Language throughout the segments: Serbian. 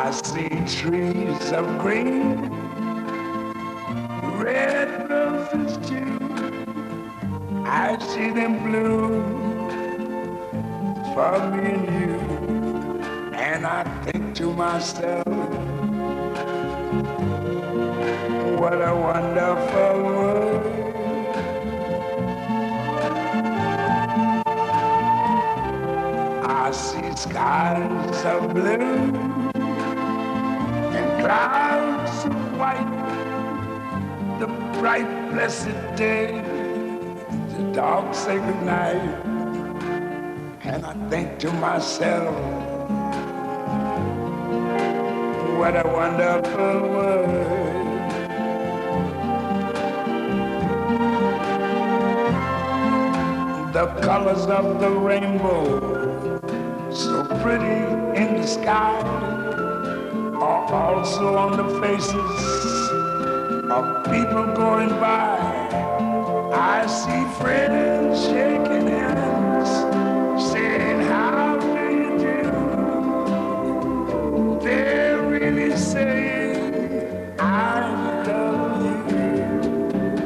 I see trees of green, red roses too. I see them bloom for me and you. And I think to myself, what a wonderful world. I see skies of blue and clouds of white, the bright blessed day, the dark sacred night. And I think to myself, what a wonderful world. The colors of the rainbow, so pretty in the sky, are also on the faces of people going by. I see friends shaking hands, saying, how do you do? They're really saying, I love you.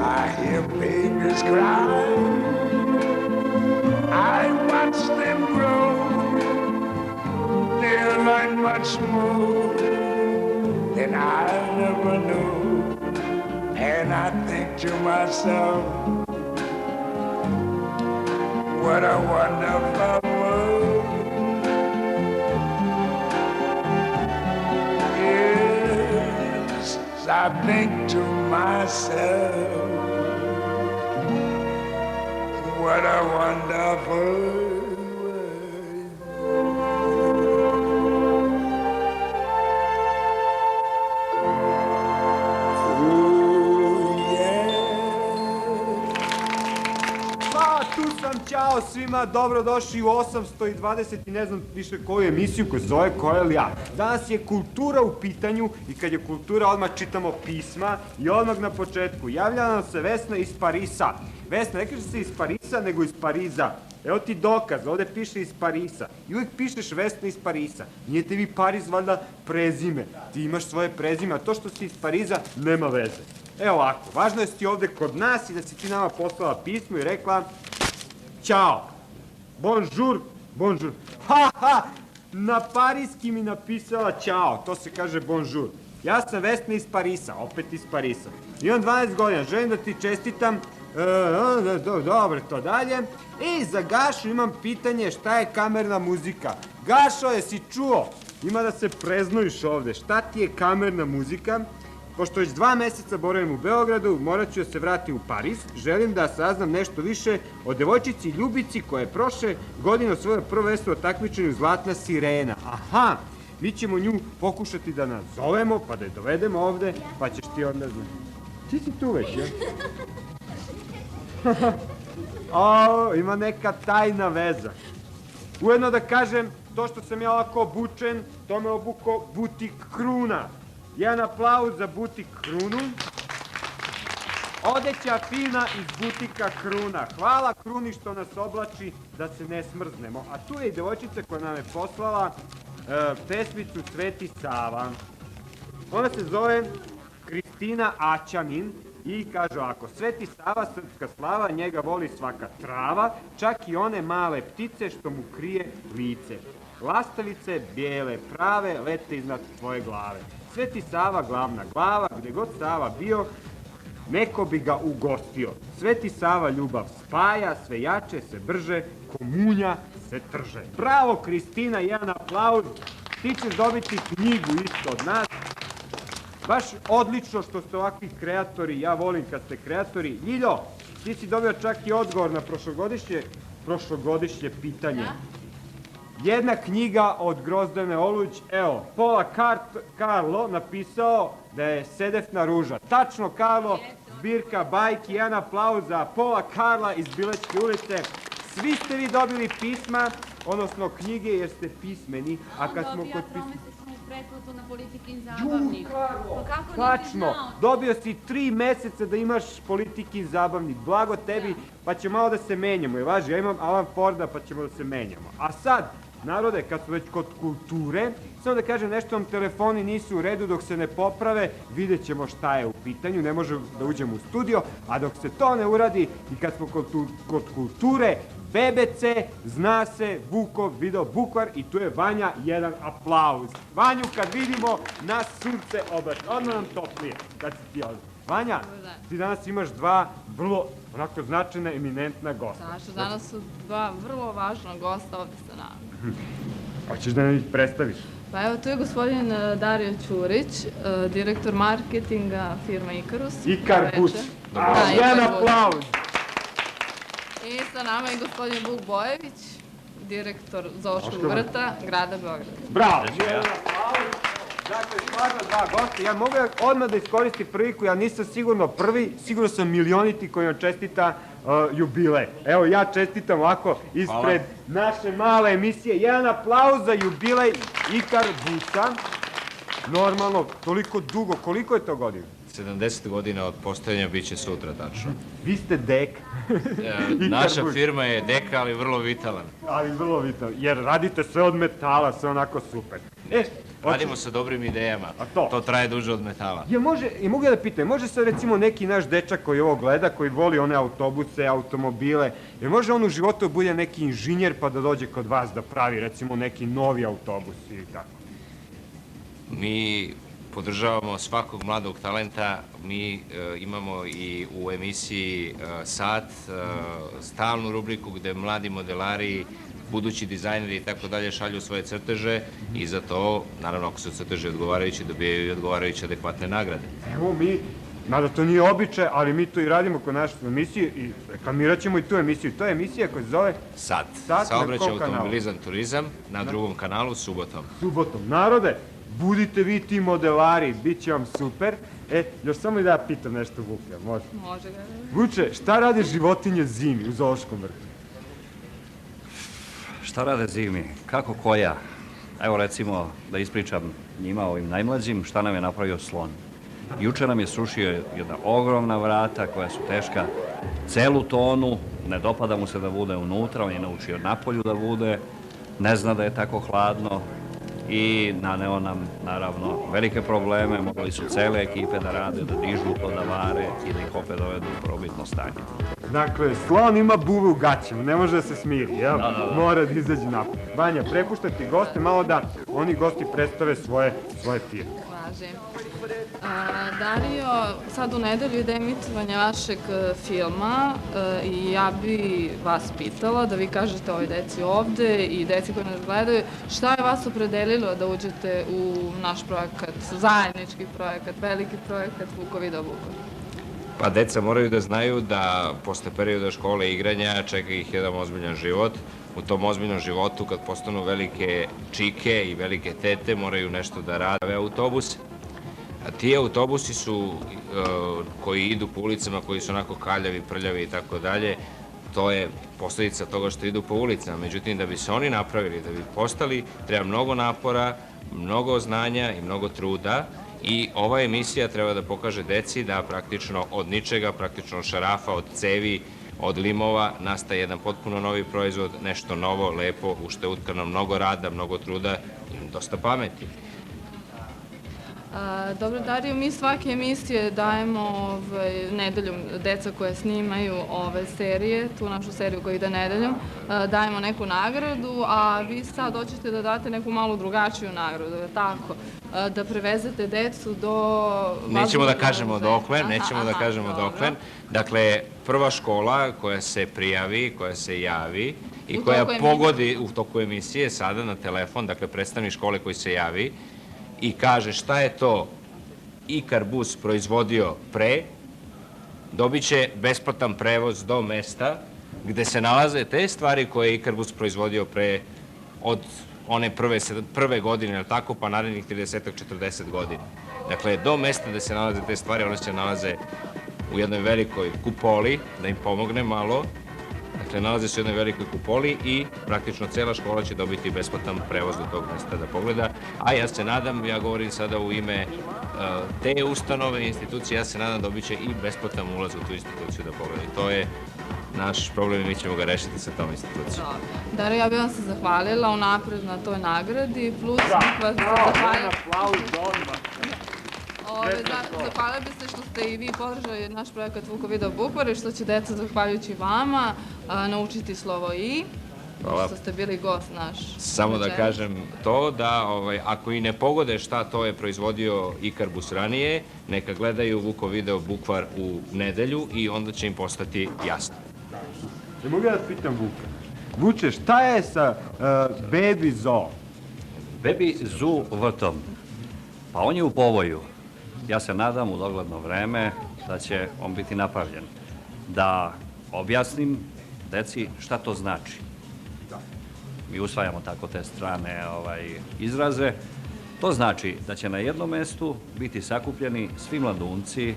I hear babies cry, I watch them grow. They'll learn much more than I never knew. And I think to myself, what a wonderful world. Yes, I think to myself, what a wonderful world. Ćao svima, dobrodošli u 820 i ne znam više koju emisiju koja se zove Ko je li ja. Danas je kultura u pitanju i kad je kultura odmah čitamo pisma i odmah na početku javlja nam se Vesna iz Parisa. Vesna, ne kaže se iz Parisa nego iz Pariza. Evo ti dokaz, ovde piše iz Parisa i uvijek pišeš Vesna iz Parisa. Nije tebi Paris valjda prezime, ti imaš svoje prezime, a to što si iz Pariza nema veze. Evo ovako, važno je da si ti ovde kod nas i da si ti nama poslala pismo i rekla Ćao, bonjour, bonjour, ha ha, na pariski mi napisala ćao, to se kaže bonjour. Ja sam Vesna iz Parisa, opet iz Parisa. Imam 12 godina, želim da ti čestitam, dobro, to dalje. I za Gašu imam pitanje šta je kamerna muzika. Gašo, jesi čuo? Ima da se preznojiš ovde, šta ti je kamerna muzika? Pošto već 2 meseca boravim u Beogradu, morat ću da se vratim u Paris. Želim da saznam nešto više o devojčici Ljubici koja je prošle godine osvojila prvo mesto u takmičenju Zlatna sirena. Aha, mi ćemo nju pokušati da nazovemo, pa da je dovedemo ovde, pa ćeš ti onda znati. Ti si tu već, ja? O, ima neka tajna veza. Ujedno da kažem, to što sam ja ovako obučen, to me obuko Butik Kruna. Jedan aplauz za Butik Krunu. Odeća fina iz Butika Kruna. Hvala Kruni što nas oblači da se ne smrznemo. A tu je i devojčica koja nam je poslala pesmicu Sveti Sava. Ona se zove Kristina Aćanin i kaže ovako: Sveti Sava, srpska slava, njega voli svaka trava, čak i one male ptice što mu krije lice. Lastavice bijele prave lete iznad tvoje glave. Sveti Sava, glavna glava, gde god Sava bio, neko bi ga ugostio. Sveti Sava ljubav spaja, sve jače, sve brže, komunja se trže. Bravo, Kristina, jedan aplauz. Ti ćeš dobiti knjigu isto od nas. Baš odlično što ste ovakvi kreatori, ja volim kad ste kreatori. Ljiljo, ti si dobio čak i odgovor na prošlogodišnje pitanje. Jedna knjiga od Grozdane Oluć, evo, Pola Karlo napisao da je Sedefna ruža. Tačno, Karlo, zbirka bajki, jedan aplauz za Pola Karla iz Bilečke ulice. Svi ste vi dobili pisma, odnosno knjige jer ste pismeni, a kad smo kod pisma... pretplatu na Politikin zabavnik. Tačno, dobio si 3 meseca da imaš Politikin zabavnik. Blago tebi, pa će malo da se menjamo. Je važi, ja imam Alan Forda, pa ćemo da se menjamo. A sad, Narode, kad smo već kod kulture, samo da kažem nešto, vam telefoni nisu u redu, dok se ne poprave, vidjet ćemo šta je u pitanju, ne može da uđemo u studio, a dok se to ne uradi i kad smo kod kulture, BBC, zna se, Vukov, video Bukvar i tu je Vanja, jedan aplauz. Vanju kad vidimo, nas sunce oblači, odmah nam toplije, kad si ti ovdje. Vanja, ti danas imaš dva vrlo onako značajna, eminentna gosta. Znaš, danas su dva vrlo važna gosta ovde sa nama. Hoćeš da nam ih predstaviš? Pa evo, tu je gospodin Dario Ćurić, direktor marketinga firma Ikarus. Ikar Bus. Da, Jedan Ikar Bus. aplauz. I sa nama je gospodin Vuk Bojević, direktor Zoološkog vrta grada Beograda. Bravo. Jedan aplauz. Dakle, stvarno dva gosta. Ja mogu odmah da iskoristim priliku, ja nisam sigurno prvi, sigurno sam milioniti koji vam čestita jubilej. Evo, ja čestitam ovako ispred naše male emisije. Jedan aplauz za jubilej Ikar Busa. Normalno, toliko dugo. Koliko je to godina? 70 godina od postojanja biće sutra, tačno. Vi ste dek. Naša firma je deka, ali vrlo vitalan. Ali vrlo vitalno, jer radite sve od metala, sve onako super. Radimo sa dobrim idejama. A to? To traje duže od metala. Mogu ja da pitam, može se recimo neki naš dečak koji ovo gleda, koji voli one autobuse, automobile, jer može on u životu da bude neki inženjer pa da dođe kod vas da pravi recimo neki novi autobus ili tako? Mi podržavamo svakog mladog talenta. Mi imamo i u emisiji Sat stalnu rubriku gde mladi modelari, budući dizajneri i tako dalje šalju svoje crteže i za to, naravno ako su crteže odgovarajući, dobijaju i odgovarajuće adekvatne nagrade. Evo mi, mada to nije običaj, ali mi to i radimo kod naše emisije i reklamirat ćemo i tu emisiju. To je emisija koja se zove Sat. Sat, Saobraćaj, na kom kanalu? automobilizam, turizam na drugom kanalu subotom. Subotom. Narode, budite vi ti modelari, bit će vam super. Još samo i da ja pitam nešto Vuka, može? Može ga. Vuče, šta rade životinje zimi u zoološkom vrtu? Šta rade zimi? Kako koja? Evo recimo da ispričam njima, ovim najmlađim, šta nam je napravio slon. Juče nam je srušio jedna ogromna vrata koja su teška celu tonu, ne dopada mu se da bude unutra, on je naučio napolju da bude, ne zna da je tako hladno i naneo nam naravno velike probleme, mogli su cele ekipe da rade, da dižu to, da vare i da ih opet dovedu u probitno stanje. Dakle, slon ima buve u gaćima, ne može da se smiri, jel? Da. Mora da izađe napad. Vanja, prepuštam ti goste, malo da oni gosti predstave svoje firme. Važi. Dario, sad u nedelju ide emitovanje vašeg filma i ja bi vas pitala da vi kažete ovoj deci ovde i deci koji nas gledaju, šta je vas opredelilo da uđete u naš projekat, zajednički projekat, veliki projekat Vukov video Vukov? Pa deca moraju da znaju da posle perioda škole i igranja čeka ih jedan ozbiljan život. U tom ozbiljnom životu, kad postanu velike čike i velike tete, moraju nešto da rade. Autobus, a ti autobusi su koji idu po ulicama, koji su onako kaljavi, prljavi i tako dalje, to je posledica toga što idu po ulicama. Međutim, da bi se oni napravili, da bi postali, treba mnogo napora, mnogo znanja i mnogo truda. I ova emisija treba da pokaže deci da praktično od ničega, praktično od šarafa, od cevi, od limova nastaje jedan potpuno novi proizvod, nešto novo, lepo, u što je utkano mnogo rada, mnogo truda i dosta pameti. Dobro, Dario, mi svake emisije dajemo nedeljom, deca koje snimaju ove serije, tu našu seriju koja ide nedeljom, dajemo neku nagradu, a vi sad hoćete da date neku malo drugačiju nagradu, je tako? Da prevezete decu do... Nećemo da kažemo dokle, nećemo da kažemo dokle. Dakle, prva škola koja se prijavi, koja se javi i koja pogodi u toku emisije sada na telefon, dakle predstavnik škole koji se javi i kaže šta je to Ikar Bus proizvodio pre, dobit će besplatan prevoz do mesta gde se nalaze te stvari koje je Ikar Bus proizvodio pre od one prve godine, ili tako, pa narednih 30-40 godina. Dakle, do mesta gde se nalaze te stvari, one se nalaze u jednoj velikoj kupoli, da im pomogne malo. Dakle, nalaze se u jednoj velikoj kupoli i praktično cela škola će dobiti besplatan prevoz do tog mesta da pogleda. A ja se nadam, ja govorim sada u ime te ustanove, institucije, ja se nadam dobit će i besplatan ulaz u tu instituciju da pogleda. I to je naš problem i mi ćemo ga rešiti sa tom institucijom. Dario, ja bih vam se zahvalila unapred na toj nagradi, plus bih vas zahvalila... Zahvalila bih se što ste i vi podržali naš projekat Vuko video Bukvar i što će deca, zahvaljujući vama, naučiti slovo I. Hvala. Što ste bili gost naš. Samo da kažem to da ako i ne pogode šta to je proizvodio Ikarbus ranije, neka gledaju Vuko video Bukvar u nedelju i onda će im postati jasno. Ne mogu ja da pitam Vuka. Vuče, šta je sa Baby Zoo? Baby Zoo vrtom. Pa on je u povoju. Ja se nadam u dogledno vreme da će on biti napravljen. Da objasnim deci šta to znači. Mi usvajamo tako te strane izraze. To znači da će na jednom mestu biti sakupljeni svi mladunci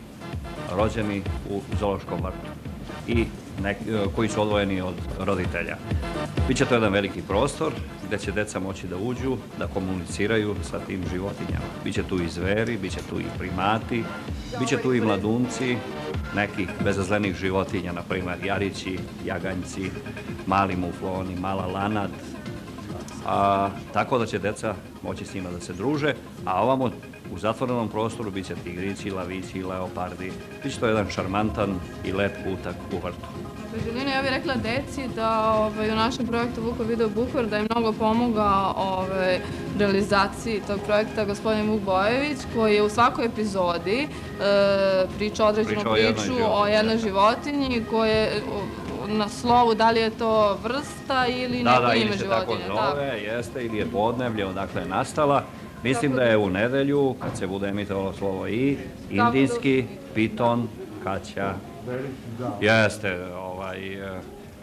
rođeni u zoološkom vrtu i koji su odvojeni od roditelja. Biće to jedan veliki prostor gde će deca moći da uđu, da komuniciraju sa tim životinjama. Biće tu i zveri, biće tu i primati, biće tu i mladunci nekih bezazlenih životinja, na primer jarići, jaganjci, mali mufloni, mala lanad, tako da će deca moći s njima da se druže, a ovamo u zatvorenom prostoru biće tigrići, lavići, leopardi. Biće to jedan šarmantan i lep utak u vrtu. Želina, ja bih rekla deci da u našem projektu Vuko video Bukvar da je mnogo pomogao realizaciji tog projekta gospodin Vuk Bojević, koji je u svakoj epizodi pričao određenu priču o jednoj životinji koje na slovu, da li je to vrsta ili neko ime životinje. Da, ili se tako zove, jeste, ili je podneblje odakle je nastala. Mislim da je u nedelju, kad se bude emitovalo slovo I, indijski, piton, kaća. Jeste,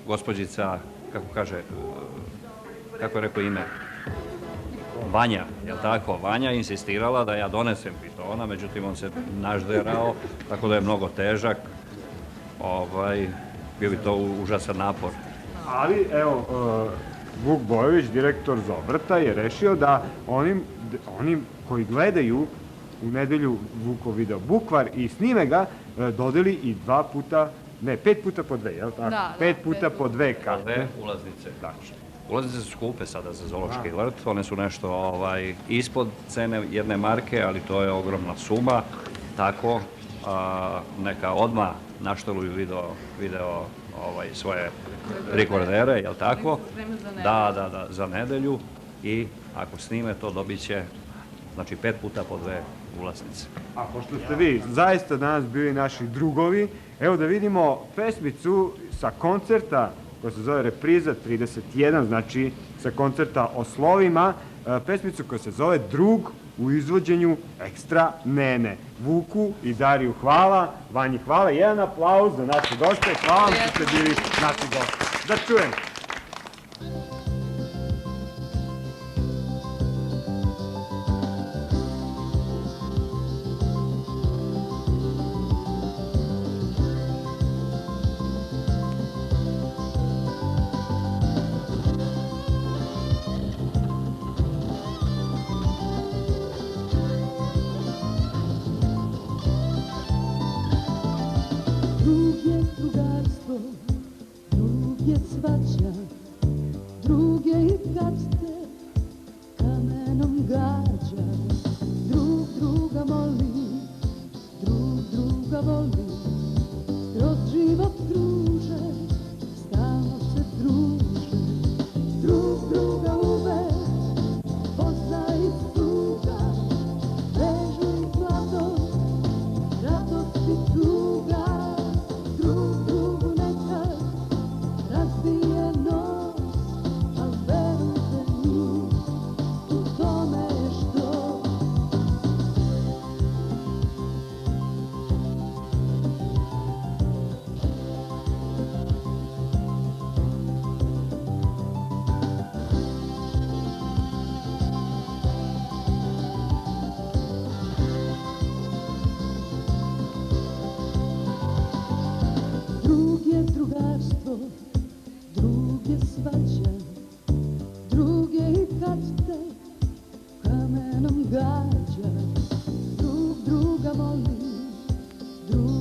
gospođica, kako kaže, kako je rekao ime? Vanja, je li tako? Vanja insistirala da ja donesem pitona, međutim on se nažderao, tako da je mnogo težak. Bio bi to užasan napor. Ali, evo, Vuk Bojević, direktor Zovrta, je rešio da onim koji gledaju u nedelju Vuko video Bukvar i snime ga, dodeli i 5 puta po 2, je li tako? Da, 5 puta po 2 karte. Ulaznice. Ulaznice su skupe sada za zoološki vrt, one su nešto ispod cene jedne marke, ali to je ogromna suma, tako neka odmah našteluju video svoje rekordere, je li tako? Da, za nedelju i ako snime to dobit će 5 puta po 2 ulaznice. A pošto ste vi zaista danas bili naši drugovi, evo da vidimo pesmicu sa koncerta koja se zove Repriza 31, znači sa koncerta o slovima, pesmicu koja se zove Drug u izvođenju Ekstra Nene. Vuku i Dariju hvala, Vanji hvala, jedan aplauz za naše goste, hvala vam što ste bili naši gosti. Da čujem!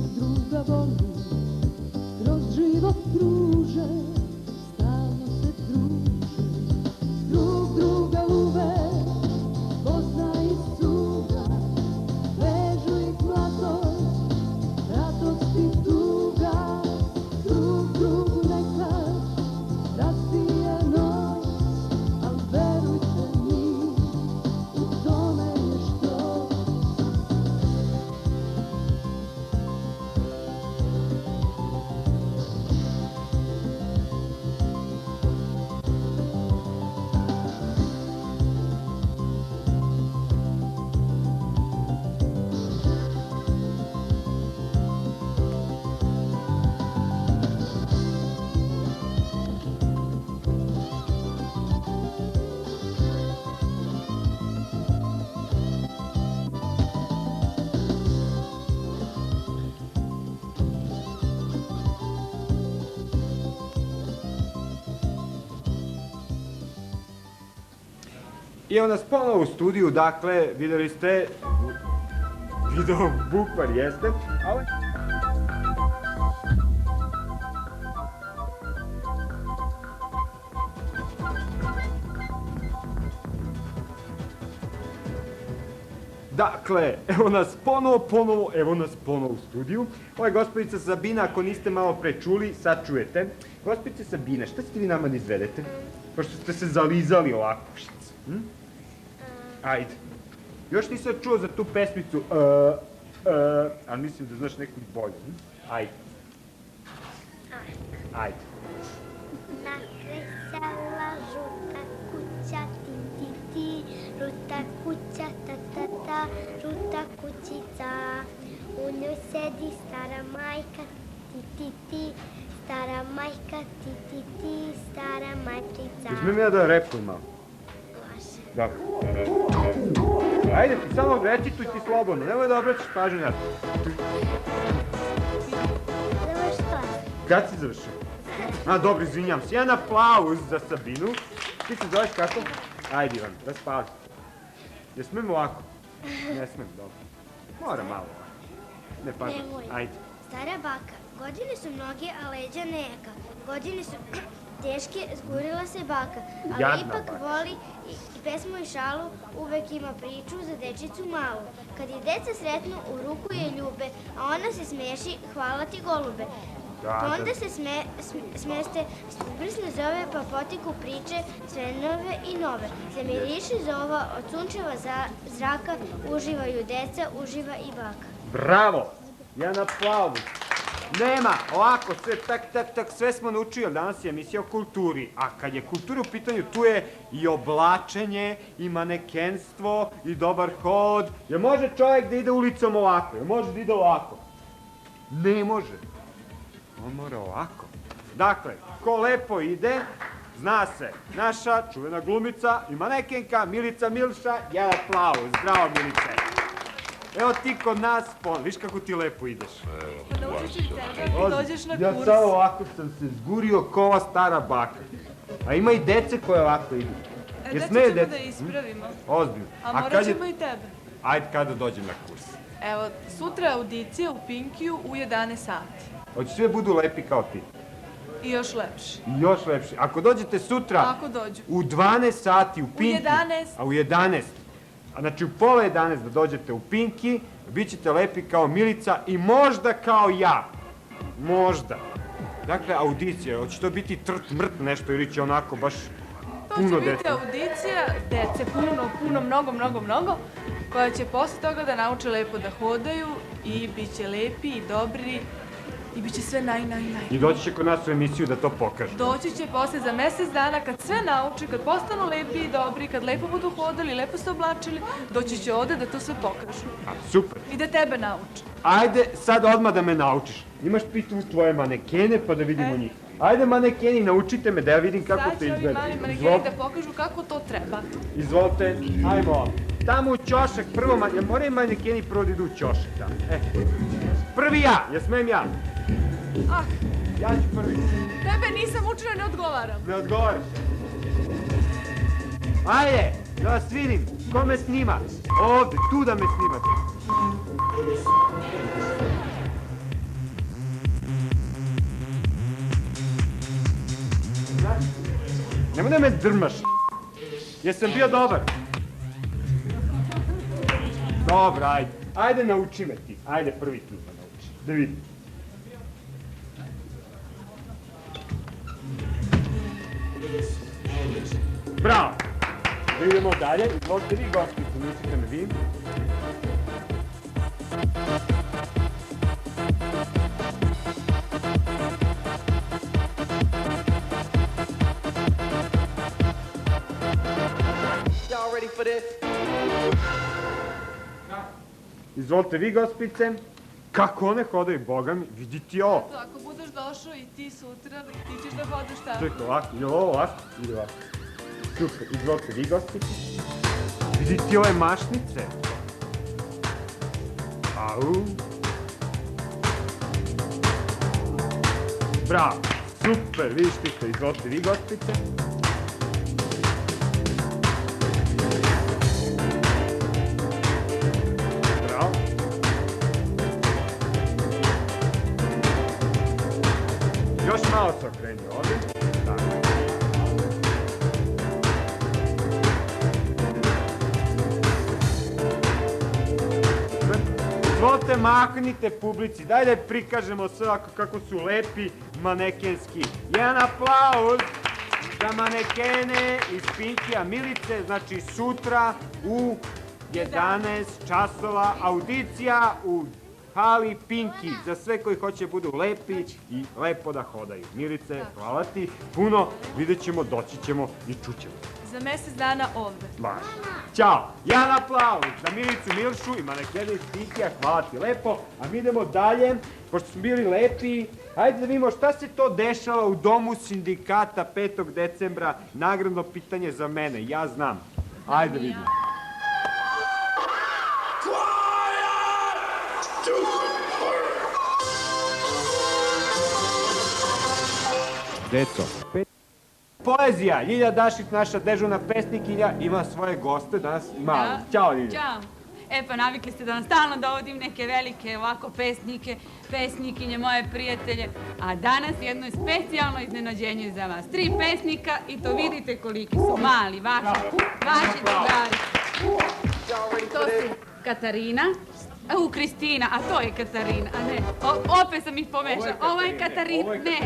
Druga voli, kroz život druga. I evo nas ponovo u studiju, dakle, videli ste, video bukvar jeste, a ovo... Dakle, evo nas ponovo u studiju. Ovo je gospođica Sabina, ako niste malo pre čuli, sad čujete. Gospođice Sabina, šta ćete vi nama da izvedete? Pošto ste se zalizali ovako. Ajde. Još nisam čuo za tu pesmicu, ali mislim da znaš neku bolju. Ajde. Ajde. Nakresala žuta kuća, ti, ti, ti, žuta kuća, ta, ta, ta, žuta kućica. U njoj sedi stara majka, ti, ti, ti, stara majka, ti, ti, ti, stara majčica. Uzmem ja da repujem malo. Može. Dobro. Ajde, ti samo recituj ti slobodno, nemoj da obraćaš pažnju na to. Završila. Kad si završio? A, dobro, izvinjam se. Jedan aplauz za Sabinu. Ti se zoveš kako? Ajde, Ivan, raspali. Ne smem ovako? Ne smem, dobro. Mora malo ovako. Ne pažnje. Nemoj. Ajde. Stara baka, godine su mnoge, a leđa neka. Godine su teške, zgurila se baka. Ali Jadna ipak baka. voli i pesmu i šalu, uvek ima priču za dečicu malu. Kad je deca sretnu, u ruku je ljube, a ona se smeši, hvala ti golube. Da, Onda da. se smeste, brsne zove, pa potiku priče, sve nove i nove. Zamiriši zova, od sunčeva zraka, uživaju deca, uživa i baka. Bravo! Jedan aplauz. Nema, ovako, sve tak, sve smo naučili. Danas je emisija o kulturi. A kad je kultura u pitanju, tu je i oblačenje, i manekenstvo, i dobar hod. Jel može čovjek da ide ulicom ovako? Jel može da ide ovako? Ne može. On mora ovako. Dakle, ko lepo ide, zna se, naša čuvena glumica i manekenka Milica Milša, jedan aplauz. Zdravo, Milice. Evo ti kod nas, viš kako ti lepo ideš. Naučit ću tebe, kad dođeš na Ja kurs. samo ovako sam se zgurio ko ova stara baka. A ima i dece koje ovako idu. Jer Deca smeju ćemo da deca? ispravimo. Ozbiljno. A kad morat je... ćemo i tebe. Ajde, kada dođem na kurs. Evo, sutra audicija u Pinkiju u 11 sati. Hoće sve budu lepi kao ti. I još lepši. I još lepši. Ako dođete sutra Ako dođu. u 12 sati u Pinki. 11. A u 11. A znači u pola 11 da dođete u Pinki, bit ćete lepi kao Milica i možda kao ja. Možda. Dakle, audicija, hoće to biti trt, mrt nešto ili će onako baš To će puno biti dece. audicija, dece, puno, mnogo, koja će posle toga da nauče lepo da hodaju i bit će lepi i dobri i bit će sve naj. I doći će kod nas u emisiju da to pokaže. Doći će posle za mesec dana kad sve nauče, kad postanu lepi i dobri, kad lepo budu hodali, lepo se oblačili, doći će ovde da to sve pokažu. A, super. I da tebe nauče. Ajde sad odmah da me naučiš. Imaš pitu tvoje manekene pa da vidimo njih. Ajde manekeni, naučite me da ja vidim kako Sad to će ovi izgleda. mali manekeni da pokažu kako to treba. Izvolite, ajmo. Tamo u ćošak, prvo, moraju manekeni prvo da idu u ćošak tamo. Prvi ja, smem ja? Ah, Ja ću prvi. tebe nisam učila, ne odgovaram. Ne odgovoriš. Ajde, da vas vidim. Ko me snima? Ovde, tu da me snimate. Nemoj da me drmaš. Jesam bio dobar? Dobro, ajde. Ajde, nauči me ti. Ajde, prvi ti me nauči. Da vidim. Bravo! Da idemo dalje. Izvolite vi, gostice, mislite me vi. Izvolite vi, gospice. Kako one hodaju, boga mi, vidi ti ovo. Ako budeš došao i ti sutra, ti ćeš da hodiš tamo. Čekaj, ovako, je li ovo ovako? Ili ovako? Super, izvolite vi, gospice. Vidi ti ove mašnice. Au. Bravo, super, vidiš ti to, izvolite vi, gospice. Izvolite, mahnite publici, daj da prikažemo sve kako su lepi manekenski. Jedan aplauz za manekene iz Pinkija Milice, znači sutra u 11 časova audicija u hali Pinki, za sve koji hoće budu lepi i lepo da hodaju. Milice, hvala ti puno, vidjet ćemo, doći ćemo i čućemo. Za mjesec dana ovde. Baš. Ćao. Jedan aplauz za Milicu Milšu i manekene iz Pinkija, hvala ti lepo. A mi idemo dalje, pošto smo bili lepi, hajde da vidimo šta se to dešava u domu sindikata 5. decembra. Nagradno pitanje za mene, ja znam. Hajde da vidimo. Deco. Poezija. Ljilja Dašić, naša dežurna pesnikinja, ima svoje goste danas. Ima. Ćao, Ljilja. Ćao. E pa navikli ste da vam stalno dovodim neke velike ovako pesnike, pesnikinje, moje prijatelje. A danas jedno je specijalno iznenađenje za vas. 3 pesnika i to vidite koliki su mali, vaši drugari. To su Katarina, Kristina, a to je Katarina, a ne, opet sam ih pomešala. Ovo je Katarina, ne,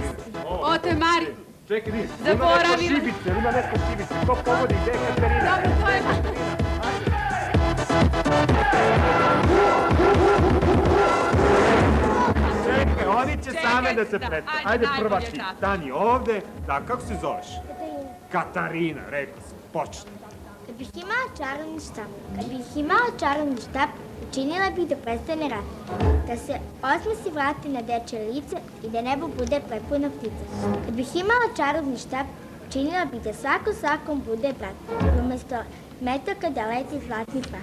ovo je Mari. Čekaj, zaboravila. Ima neko šibice, ko pogodi, gde je Katarina? Dobro, to je Katarina. Čekaj, oni će same da se predstave. Ajde prva ti, stani ovde. Da, kako se zoveš? Katarina, rekao sam, počni. Kad bih imala čarobni štap, učinila bih da prestane rat, da se osmesi vrati na dečje lice i da nebo bude prepuno ptica. Kad bih imala čarobni štap, učinila bih da svakom bude brat, umesto metaka da leti zlatni prah.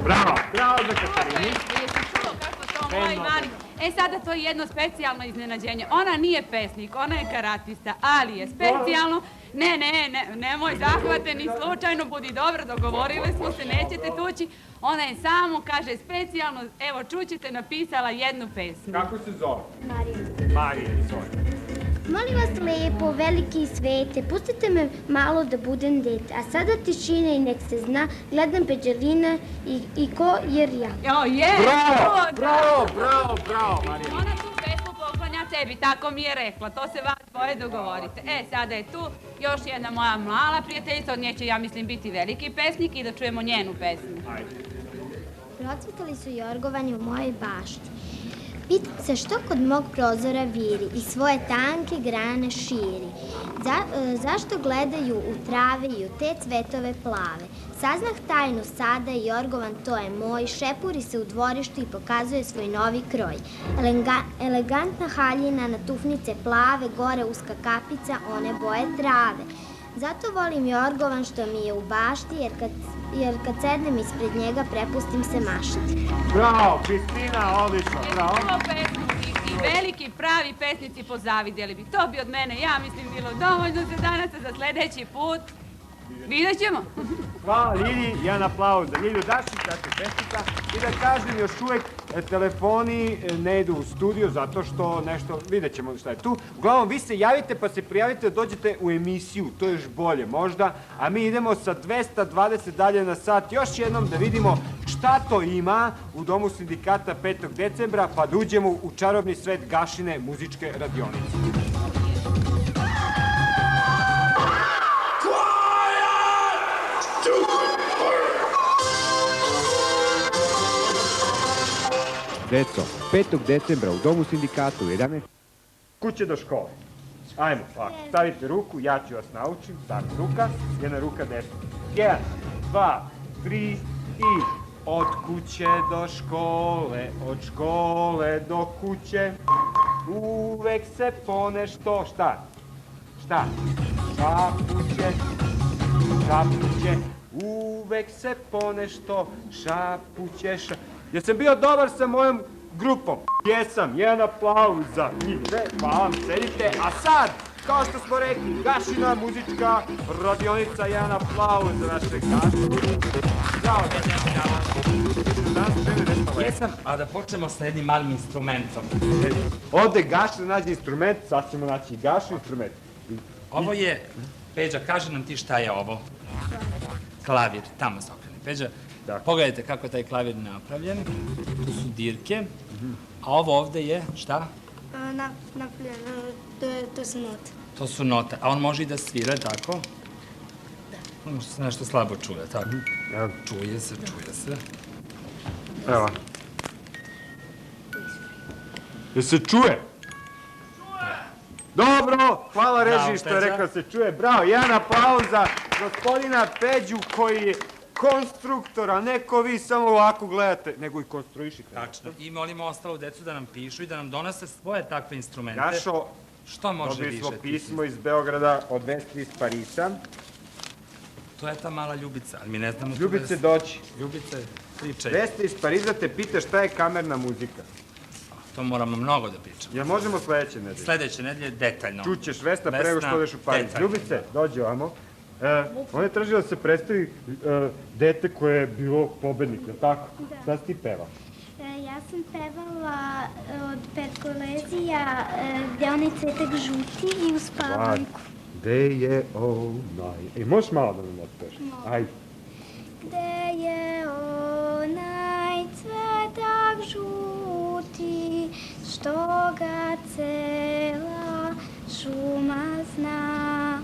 Bravo, bravo za Katarini. Jesi čuo kako to moj mali? E sada to je jedno specijalno iznenađenje. Ona nije pesnik, ona je karatista, ali je specijalno. Nemoj zahvate ni slučajno, budi dobro, dogovorili smo se, nećete tući. Ona je samo, kaže, specijalno, evo čućete, napisala jednu pesmu. Kako se zove? Marija. Marija, izvoli. Molim vas lepo, veliki svete, pustite me malo da budem dete, a sada tišina i nek se zna, gledam Peđelina i ko jer ja. Bravo, Marija. Ona tu pesmu poklanja tebi, tako mi je rekla, to se vas dvoje dogovorite. E, sada je tu još jedna moja mala prijateljica, od nje će, ja mislim, biti veliki pesnik i da čujemo njenu pesmu. Procvetali su jorgovani u mojoj bašti. Pitam se što kod mog prozora viri i svoje tanke grane širi. Zašto gledaju u trave i u te cvetove plave? Saznah tajnu sada i jorgovan to je moj, šepuri se u dvorištu i pokazuje svoj novi kroj. Elegantna haljina na tufnice plave, gore uska kapica, one boje trave. Zato volim jorgovan što mi je u bašti, jer kad sednem ispred njega prepustim se mašti. Bravo, Kristina, odlično, bravo. I veliki pravi pesnici pozavidjeli bi. To bi od mene, ja mislim, bilo dovoljno za danas, a za sledeći put vidjet ćemo. Hvala Ljilji, jedan aplauz za Ljilju Dašić, dakle pesnica. I da kažem, još uvek telefoni ne idu u studio zato što nešto, vidjet ćemo šta je tu. Uglavnom, vi se javite pa se prijavite da dođete u emisiju, to je još bolje možda. A mi idemo sa 220 dalje na sat još jednom da vidimo šta to ima u Domu sindikata 5. decembra pa da uđemo u čarobni svet Gašine muzičke radionice. Deco, 5. decembra u Domu sindikata u 11. Kuće do škole. Ajmo, ovako, stavite ruku, ja ću vas naučim, stavite ruka, jedna ruka desna. 1, 2, 3 i od kuće do škole, od škole do kuće, uvek se ponešto, šta? Šapuće, uvek se ponešto, šapuće, Jesam bio dobar sa mojom grupom? Jesam, jedan aplauz za njih. Hvala vam, sedite. A sad, kao što smo rekli, Gašina muzička radionica, jedan aplauz za naše Gašine. Bravo, Jesam, a da počnemo sa jednim malim instrumentom. Ovde Gašina nađe instrument, sad ćemo naći Gašin instrument. Ovo je, Peđa, kaži nam ti šta je ovo. Klavir, tamo se okrene. Peđa, Pogledajte kako je taj klavir napravljen. Tu su dirke. A ovo ovde je, šta? To su note. To su note. A on može i da svira, tako? Da. Možda se nešto slabo čuje, tako? Čuje se. Evo. Jel se čuje? Dobro, hvala režiji što je rekao da se čuje. Bravo, jedan aplauz za gospodina Peđu koji je konstruktor, a ne ko vi samo ovako gledate, nego i konstruišite. Tačno. I molimo ostalu decu da nam pišu i da nam donose svoje takve instrumente. Gašo, što može dobili više? smo pismo iz Beograda od Vestri iz Parisa. To je ta mala Ljubica, ali mi ne znamo... Ljubice, doći. Ljubice, pričaj. Vestri iz Pariza te pita šta je kamerna muzika. To moramo mnogo da pričamo. Jel možemo sledeće nedelje? Sledeće nedelje detaljno. Čućeš Vesna pre nego što odeš u Pariz. Ljubice, dođi ovamo. On je tražio da se predstavi dete koje je bilo pobednik, je li tako? Šta si ti pevala? Ja sam pevala od Petkolezija gde onaj cvetak žuti i u spavanku. Gde je onaj... možeš malo da nam otpeš? Ajde. Gde je onaj cvetak žuti, što ga cela šuma zna.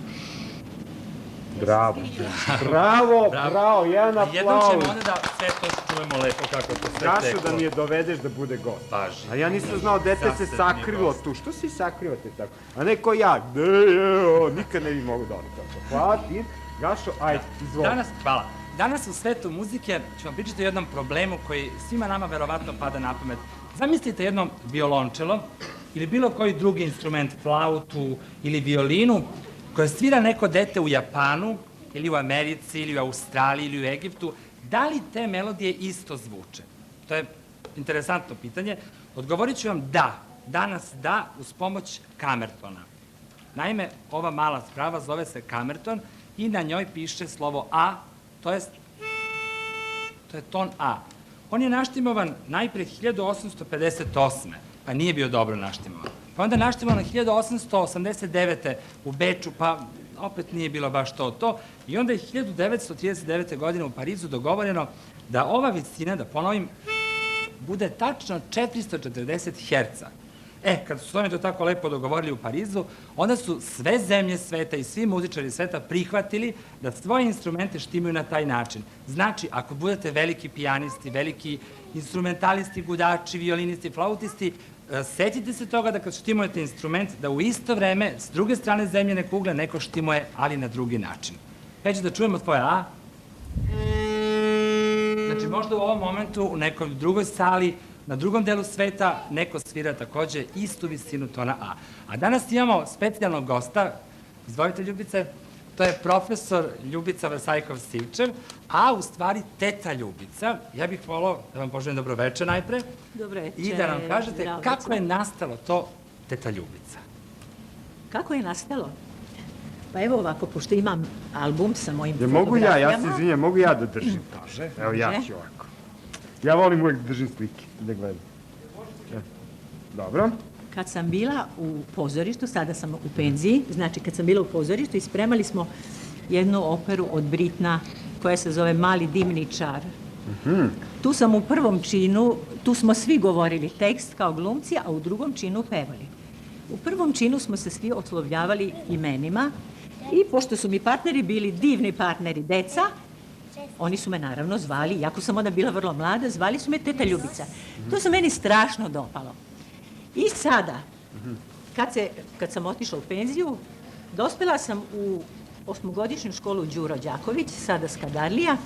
Bravo, bravo, jedan aplauz. Jednom ćemo onda da sve to čujemo lepo kako to sve teklo. Gašo da mi je dovedeš da bude gost. Važi. A ja nisam znao, dete se sakrilo tu. Što se sakrivate tako? A ne ko ja, gde je o, nikad ne bi mogu da ono tako. Hvala ti, Gašo, ajde, izvoli. Hvala. Danas u svetu muzike ćemo pričati o jednom problemu koji svima nama verovatno pada na pamet. Zamislite jedno violončelo ili bilo koji drugi instrument, flautu ili violinu, koje svira neko dete u Japanu, ili u Americi, ili u Australiji, ili u Egiptu, da li te melodije isto zvuče? To je interesantno pitanje. Odgovorit ću vam da, danas da, uz pomoć kamertona. Naime, ova mala sprava zove se kamerton i na njoj piše slovo A, to je ton A. On je naštimovan najpre 1858. pa nije bio dobro naštimovan. Pa onda naštimovan 1889. u Beču, pa opet nije bilo baš to. I onda je 1939. godine u Parizu dogovoreno da ova visina, da ponovim, bude tačno 440 herca. Kad su oni to tako lepo dogovorili u Parizu, onda su sve zemlje sveta i svi muzičari sveta prihvatili da svoje instrumente štimuju na taj način. Znači, ako budete veliki pijanisti, veliki instrumentalisti, gudači, violinisti, flautisti, setite se toga da kad štimujete instrument, da u isto vreme, s druge strane zemljene kugle, neko štimuje, ali na drugi način. Peđe, da čujemo tvoje A. Znači, možda u ovom momentu, u nekoj drugoj sali, na drugom delu sveta, neko svira takođe istu visinu tona A. A danas imamo specijalnog gosta, izvolite Ljubice, to je profesor Ljubica Vrsajkov-Sivčev, a u stvari teta Ljubica. Ja bih volao da vam poželim dobro večer najpre. Dobro večer. I da nam kažete kako je nastalo to teta Ljubica. Kako je nastalo? Pa evo ovako, pošto imam album sa mojim fotografijama. Mogu ja se izvinjam, mogu ja da držim? Može. Evo ja ću ovako. Ja volim uvek da držim slike, da gledam. Dobro. Kad sam bila u pozorištu, sada sam u penziji, znači kad sam bila u pozorištu i spremali smo jednu operu od Britna koja se zove Mali dimničar. Tu sam u prvom činu, tu smo svi govorili tekst kao glumci, a u drugom činu pevali. U prvom činu smo se svi oslovljavali imenima i pošto su mi partneri bili divni partneri, deca, oni su me naravno zvali, iako sam onda bila vrlo mlada, zvali su me teta Ljubica. To se meni strašno dopalo. I sada, kad sam otišla u penziju, dospela sam u 8-godišnju školu Đuro Đaković, sada Skadarlija.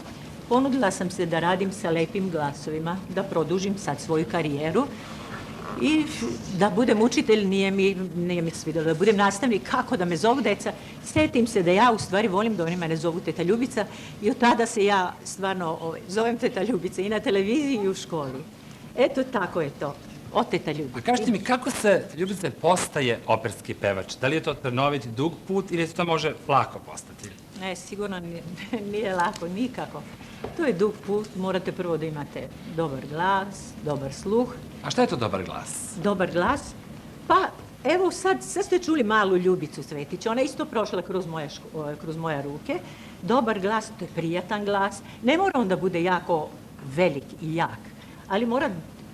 Ponudila sam se da radim sa lepim glasovima, da produžim sad svoju karijeru i da budem učitelj, nije mi svidjelo, da budem nastavnik, kako da me zovu deca. Setim se da ja u stvari volim da oni mene zovu teta Ljubica i od tada se ja stvarno zovem teta Ljubica i na televiziji i u školi. Eto, tako je to. O teta Ljubica. A kažete mi, kako se Ljubice postaje operski pevač? Da li je to trnovit, dug put ili se to može lako postati? Ne, sigurno nije lako, nikako. To je dug put, morate prvo da imate dobar glas, dobar sluh. A šta je to dobar glas? Dobar glas? Pa, Evo sad ste čuli malu Ljubicu Cvetić, ona je isto prošla kroz moje ruke. Dobar glas, to je prijatan glas. Ne mora on da bude jako velik i jak, ali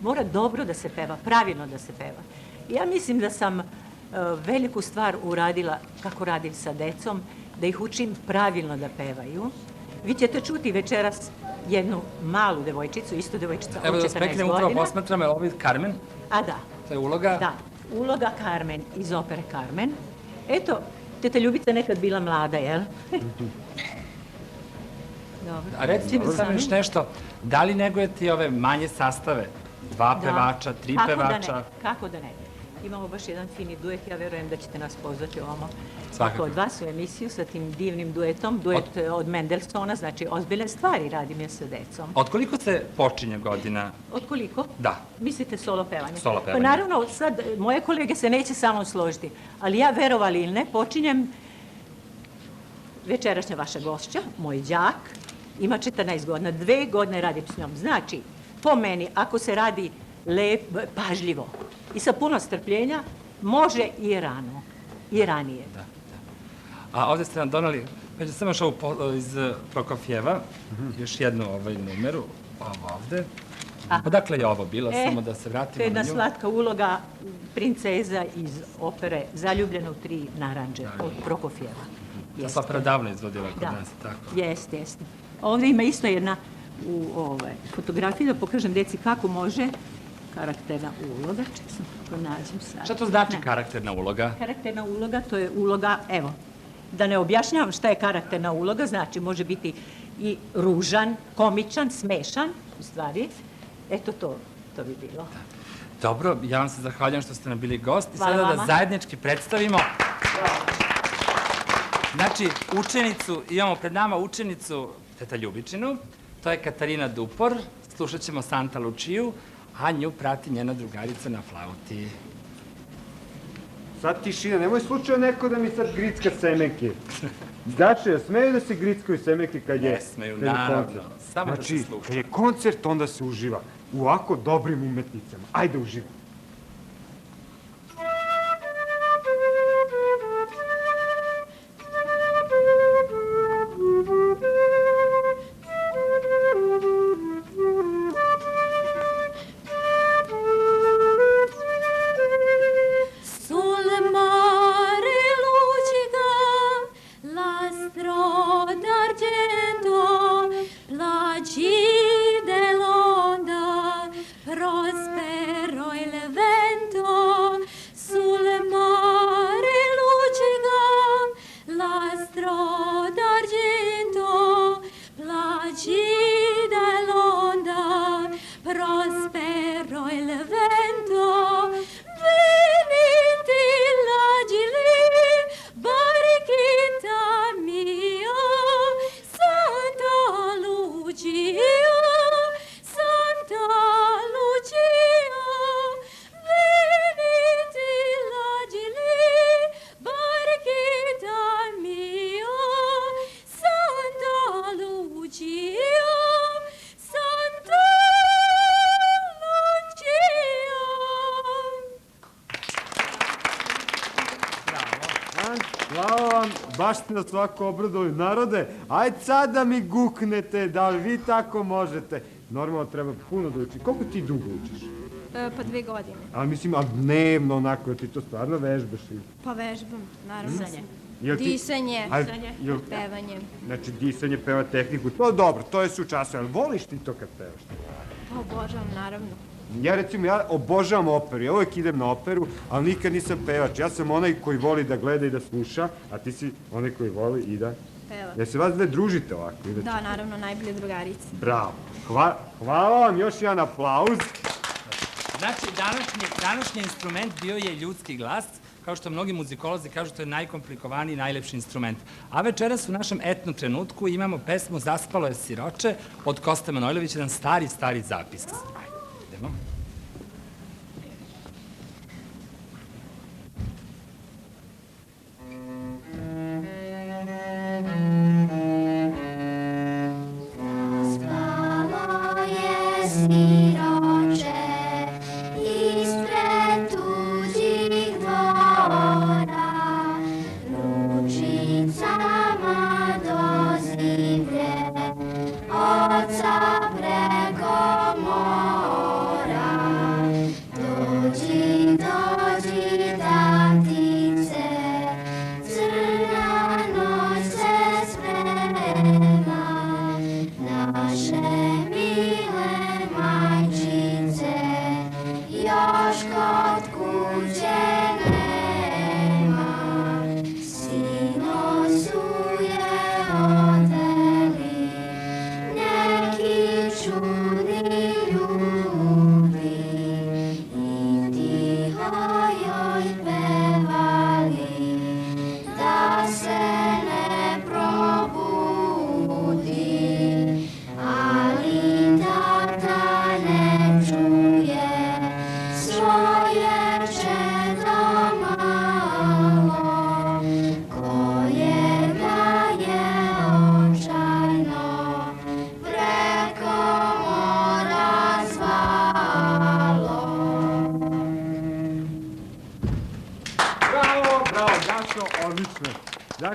mora dobro da se peva, pravilno da se peva. Ja mislim da sam veliku stvar uradila, kako radim sa decom, da ih učim pravilno da pevaju. Vi ćete čuti večeras jednu malu devojčicu, isto devojčica od 14 godina. Evo da speknem, upravo posmatram, je ovo Carmen? A da. To je uloga? Da, uloga Carmen iz opere Carmen. Eto, teta Ljubica nekad bila mlada, jel? Dobro. A recite mi samo još nešto, da li negujete i ove manje sastave? 2 pevača, 3 pevača? Kako da ne? Imamo baš jedan fini duet, ja verujem da ćete nas pozvati ovamo. Svakako. Kod vas u emisiju sa tim divnim duetom, duet od Mendelssohna, znači ozbiljne stvari radim ja sa decom. Od koliko se počinje godina? Od koliko? Da. Mislite solo pevanje? Solo pevanje. Pa naravno, sad moje kolege se neće samo složiti, ali ja, verovali ili ne, počinjem večerašnja vaša gošća, moj đak, ima 14 godina, 2 godine radim s njom. Znači, po meni, ako se radi pažljivo i sa puno strpljenja, može i rano, i ranije. Da. A ovde ste nam donali, već sam još ovo iz Prokofjeva, još jednu numeru, ovo ovde. Odakle je ovo bilo, samo da se vratimo na nju? To je jedna slatka uloga princeza iz opere Zaljubljena u 3 naranđe od Prokofjeva. To se opera davno izvodila kod nas, tako? Jeste. Ovde ima isto jedna fotografija, da pokažem deci kako može karakterna uloga. Ček sam pronađem sad. Šta to znači karakterna uloga? Karakterna uloga, to je uloga, evo, da ne objašnjavam šta je karakterna uloga, znači može biti i ružan, komičan, smešan, u stvari. Eto to bi bilo. Dobro, ja vam se zahvaljujem što ste nam bili gosti. Hvala Sada vama. da zajednički predstavimo. Znači, imamo pred nama učenicu teta Ljubičinu, to je Katarina Dupor, slušat ćemo Santa Lučiju, a nju prati njena drugarica na flauti. Sad tišina, nemoj slučajno neko da mi sad gricka semenke. Znači, smeju da se grickaju semenke kad je koncert? Ne smeju, naravno, samo da se sluša. Znači, kad je koncert, onda se uživa u ovako dobrim umetnicama. Ajde, uživaj. Baš ste nas ovako obradili. Narode, ajde sad da mi guknete, da li vi tako možete. Normalno treba puno da uči. Koliko ti dugo učiš? Pa 2 godine. Ali mislim, a dnevno onako, ti to stvarno vežbaš? Pa vežbam, naravno. Disanje, pevanje. Znači, disanje, peva tehniku, to je dobro, to je su času, ali voliš ti to kad pevaš? Pa obožavam, naravno. Ja obožavam operu, ja uvijek idem na operu, ali nikad nisam pevač. Ja sam onaj koji voli da gleda i da sluša, a ti si onaj koji voli i da peva. Ja se vas dve družite ovako? Da, naravno, najbolje drugarice. Bravo. Hvala vam, još jedan aplauz. Znači, današnji instrument bio je ljudski glas. Kao što mnogi muzikolozi kažu, to je najkomplikovaniji i najlepši instrument. A večeras u našem etno trenutku imamo pesmu Zaspalo je siroče od Koste Manojlovića, jedan stari zapis. Idemo. Zaspalo je siroče ispred tuđih dvora.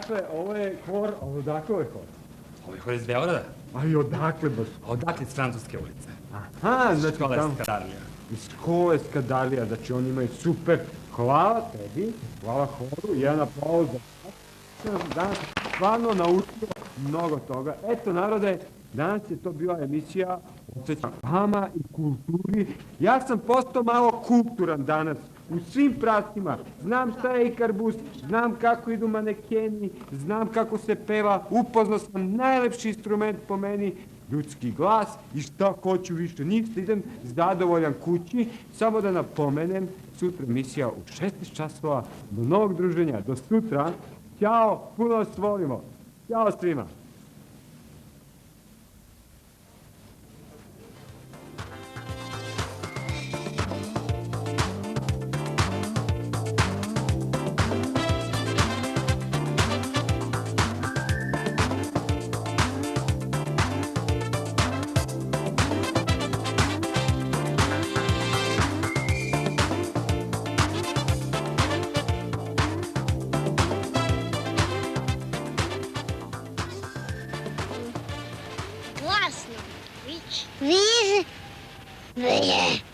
Dakle, ovo je hor, a odakle je hor? Ovo je hor iz Beograda. A i odakle baš? Odakle iz Francuske ulice. Aha, znači Škola tamo... Skadarlija. Iz škole Skadarlija, znači oni imaju super. Hvala tebi, hvala horu, jedan aplauz za vas. Danas sam stvarno naučio mnogo toga. Eto, narode, danas je to bila emisija posvećena vama i kulturi. Ja sam postao malo kulturan danas, u svim pravcima. Znam šta je ikarbus, znam kako idu manekeni, znam kako se peva, upoznao sam najlepši instrument po meni, ljudski glas i šta hoću više. Ništa, idem zadovoljan kući. Samo da napomenem, sutra emisija u 16 časova. Do novog druženja, do sutra. Ćao, puno vas volimo. Ćao svima. Glasno. Viz. Viz.